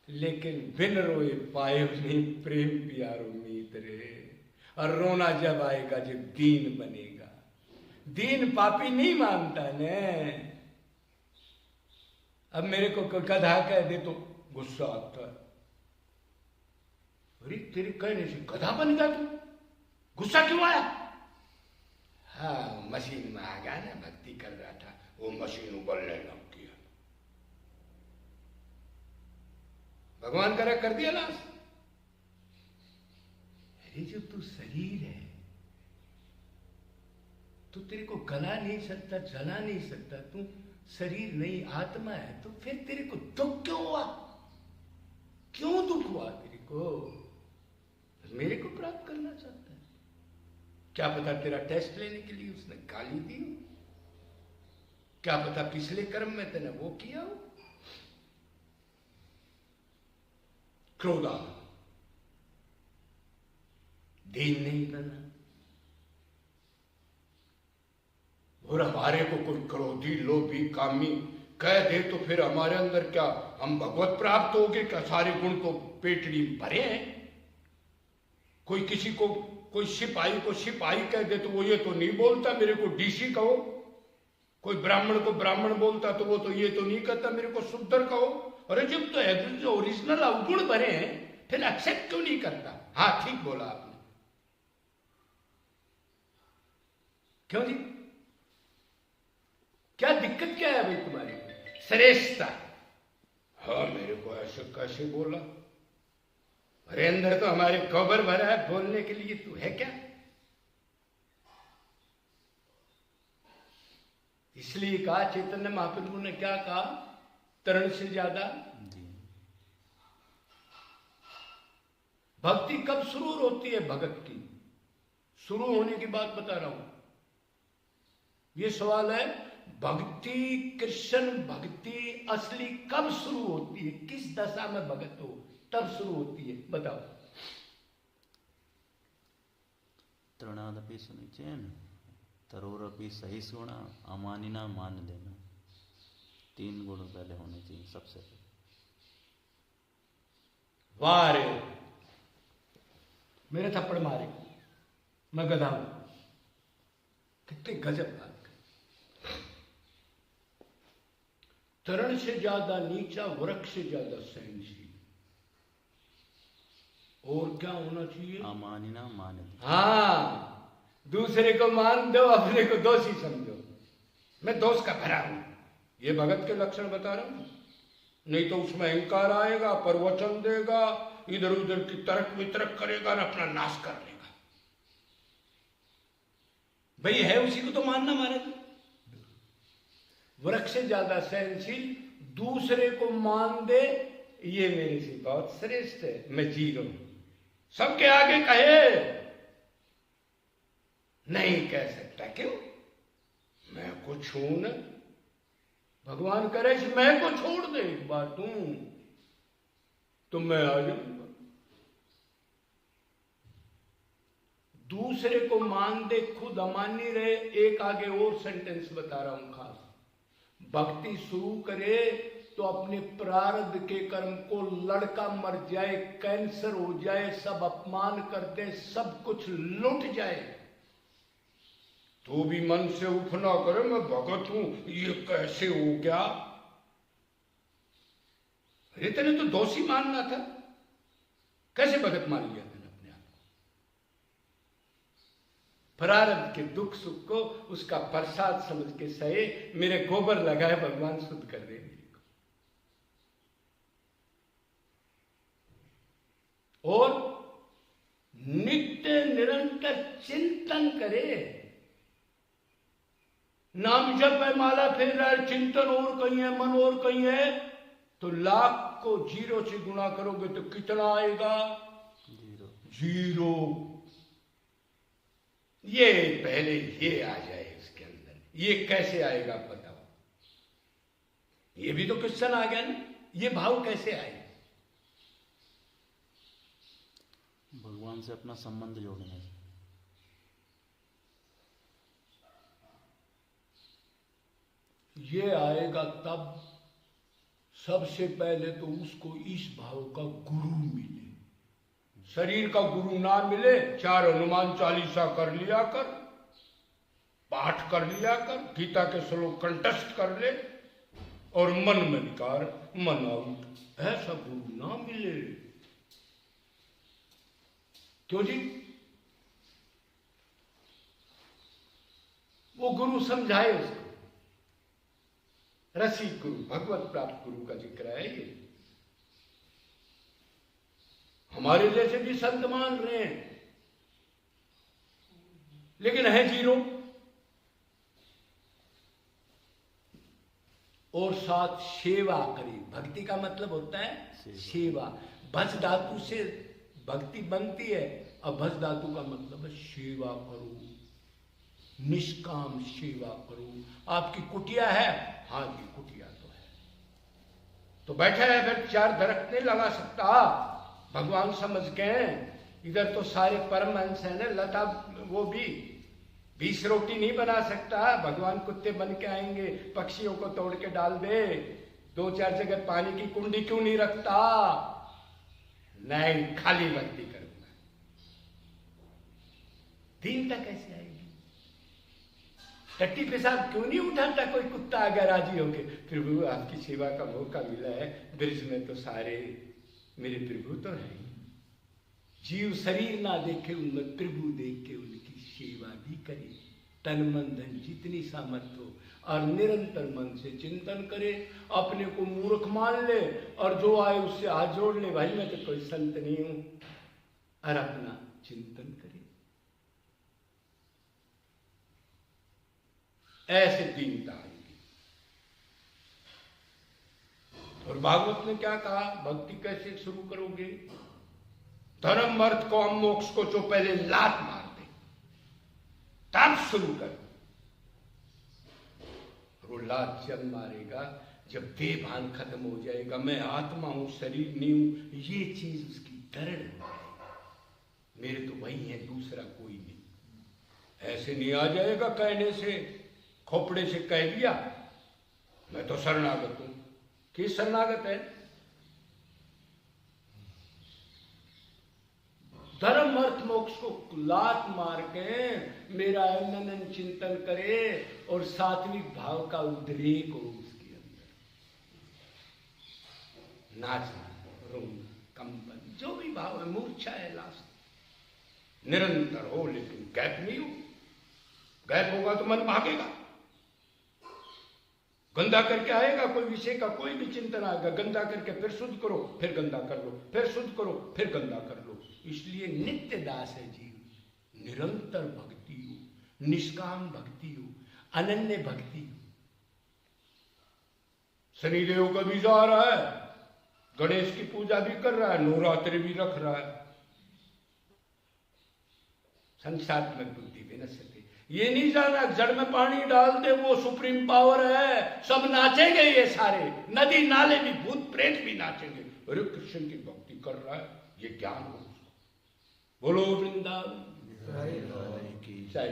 लेकिन बिन रोए पाए नहीं प्रेम प्यारो मीत रे। और रोना जब आएगा जब दीन बनेगा। दीन पापी नहीं मानता ने। अब मेरे को कोई गधा कह दे तो गुस्सा आता है। अरे तेरे कहने से गधा बन गया तू, गुस्सा क्यों आया? हाँ मशीन में आ गया ना, भक्ति कर रहा था, वो मशीन उबलने लग गया। भगवान कर दिया ना। अरे जो तू शरीर है, तू तेरे को गला नहीं सकता, जला नहीं सकता, तू शरीर नहीं आत्मा है, तो फिर तेरे को दुख क्यों हुआ? क्यों दुख हुआ तेरे को? मेरे को प्राप्त करना चाहता है। क्या पता तेरा टेस्ट लेने के लिए उसने गाली दी हो, क्या पता पिछले कर्म में तेने वो किया हो। क्रोधा दीन नहीं बना। और हमारे को कोई क्रोधी लोभी कामी कह दे तो फिर हमारे अंदर क्या हम भगवत प्राप्त हो गए? क्या सारे गुण तो पेटड़ी भरे हैं? कोई किसी को, कोई सिपाही को सिपाही कह दे तो वो ये तो नहीं बोलता मेरे को डीसी कहो। कोई ब्राह्मण को ब्राह्मण बोलता तो वो तो ये तो नहीं कहता मेरे को शुद्धर कहो। अरे जब तो जो ओरिजिनल अवगुण भरे हैं फिर एक्सेप्ट क्यों नहीं करता? हाँ ठीक बोला आपने। क्यों जी, क्या दिक्कत क्या है भाई तुम्हारी? श्रेष्ठता। हाँ मेरे को ऐसे कैसे बोला? अरे अंदर तो हमारे गोबर भरा है, बोलने के लिए तू है क्या? इसलिए कहा चैतन्य महाप्रभु ने, क्या कहा? तरण से ज्यादा भक्ति कब शुरू होती है? भगत की शुरू होने की बात बता रहा हूं। ये सवाल है, भक्ति, कृष्ण भक्ति असली कब शुरू होती है? किस दशा में भगत हो तब शुरू होती है? बताओ। तृणादपि सुनिचेन तरोरपि सहिष्णुना अमानिना मान देना। 3 गुण पहले होने चाहिए सबसे पहले। वाह रे, मेरे थप्पड़ मारे, मैं गधा हूं। कितने गजब बात। तरण से ज्यादा नीचा, वृक्ष से ज्यादा सहनशील। और क्या होना चाहिए? अमानिना मान देना। हाँ, दूसरे को मान दो, अपने को दोषी समझो। मैं दोष का भरा हूं, ये भगत के लक्षण बता रहा हूं। नहीं तो उसमें अहंकार आएगा, प्रवचन देगा, इधर उधर की तर्क वितर्क करेगा और अपना नाश कर लेगा। भाई है उसी को तो मानना महाराज। वृक्ष से ज्यादा सहनशील, दूसरे को मान दे, ये मेरे से बहुत श्रेष्ठ है, मैं जीरो हूं। सबके आगे कहे नहीं कह सकता, क्यों? मैं कुछ हूं न। भगवान करे मैं को छोड़ दे एक बार तो मैं आ जाऊंगा। दूसरे को मान दे, खुद अमानी रहे। एक आगे और सेंटेंस बता रहा हूं खास। भक्ति शुरू करे तो अपने प्रारब्ध के कर्म को, लड़का मर जाए, कैंसर हो जाए, सब अपमान कर दे, सब कुछ लुट जाए, तो भी मन से उफ ना करे मैं भगत हूं, ये कैसे हो गया? अरे तेने तो दोषी मानना था, कैसे भगत मान लिया तेने अपने आप को? प्रारब्ध के दुख सुख को उसका प्रसाद समझ के सहे। मेरे गोबर लगाए, भगवान शुद्ध कर दे मेरे को। और नित्य निरंतर चिंतन करे। नाम जप है, माला फेर रहा है, चिंतन और कहीं है, मन और कहीं है, तो लाख को 0 से गुणा करोगे तो कितना आएगा? 0। ये पहले ये आ जाए इसके अंदर। ये कैसे आएगा बताओ? ये भी तो क्वेश्चन आ गया ना, ये भाव कैसे आए? भगवान से अपना संबंध जोड़ना है। ये आएगा तब सबसे पहले तो उसको इस भाव का गुरु मिले। शरीर का गुरु ना मिले, 4 हनुमान चालीसा कर लिया कर, पाठ कर लिया कर, गीता के श्लोक कंठस्थ कर ले और मन में विकार, मन आउट, ऐसा गुरु ना मिले। क्यों जी? वो गुरु समझाए उसको, रसिक गुरु, भगवत प्राप्त गुरु का जिक्र है ये। हमारे जैसे भी संत मान रहे हैं, लेकिन है जीरो। और साथ सेवा करी। भक्ति का मतलब होता है सेवा। भज धातु से भक्ति बनती है, और भज धातु का मतलब है सेवा करो, निष्काम सेवा करो। आपकी कुटिया है, हाँ जी कुटिया तो है, तो बैठे है, फिर 4 दरख्त नहीं लगा सकता भगवान समझ के। इधर तो सारे परमहंस है ना, लता वो भी 20 रोटी नहीं बना सकता। भगवान कुत्ते बन के आएंगे, पक्षियों को तोड़ के डाल दे। 2-4 जगह पानी की कुंडी क्यों नहीं रखता? नहीं, खाली भक्ति करूंगा। दीनता कैसे आएगी? टट्टी पेशाब क्यों नहीं उठाता कोई कुत्ता अगर राजी होके? प्रभु आपकी सेवा का मौका मिला है, ब्रिज में तो सारे मेरे प्रभु तो है। जीव शरीर ना देखे, उनमें प्रभु देख के उनकी सेवा भी करे। तन मन धन जितनी सामर्थ्य हो, और निरंतर मन से चिंतन करे। अपने को मूर्ख मान ले, और जो आए उससे हाथ जोड़ ले, भाई मैं तो कोई संत नहीं हूं, और अपना चिंतन करे। ऐसे दीनता आएगी। और भागवत ने क्या कहा? भक्ति कैसे शुरू करोगे? धर्म अर्थ को हम मोक्ष को जो पहले लात मार दे, तब शुरू कर। वो लात जब मारेगा जब देह भान खत्म हो जाएगा, मैं आत्मा हूं शरीर नहीं हूं, ये चीज उसकी दृढ़ हो जाएगी। मेरे तो वही है, दूसरा कोई नहीं। ऐसे नहीं आ जाएगा कहने से, खोपड़े से कह दिया मैं तो शरणागत हूं। किस शरणागत है? धर्म अर्थ मोक्ष को लात मार के मेरा अनन्य चिंतन करे, और सात्विक भाव का उद्रेक हो उसके अंदर। नाचना, रोना, कंपन, जो भी भाव है, मूर्छा है, लाश निरंतर हो, लेकिन गैप नहीं हो। गैप होगा तो मन भागेगा, गंदा करके आएगा। कोई विषय का कोई भी चिंतन आएगा, गंदा करके फिर शुद्ध करो, फिर गंदा कर लो, फिर शुद्ध करो, फिर गंदा कर लो। इसलिए नित्य दास है जीव। निरंतर भक्ति हो, निष्काम भक्ति हो, अनन्य भक्ति हो। शनिदेव का भी जा रहा है, गणेश की पूजा भी कर रहा है, नवरात्रि भी रख रहा है। संसात्मक बुद्धि विनश्यते। ये नहीं जाना जड़ में पानी डाल दे वो सुप्रीम पावर है, सब नाचेंगे ये सारे, नदी नाले भी, भूत प्रेत भी नाचेंगे। अरे कृष्ण की भक्ति कर रहा है, ये ज्ञान हो। बोलो वृंदावन की जय।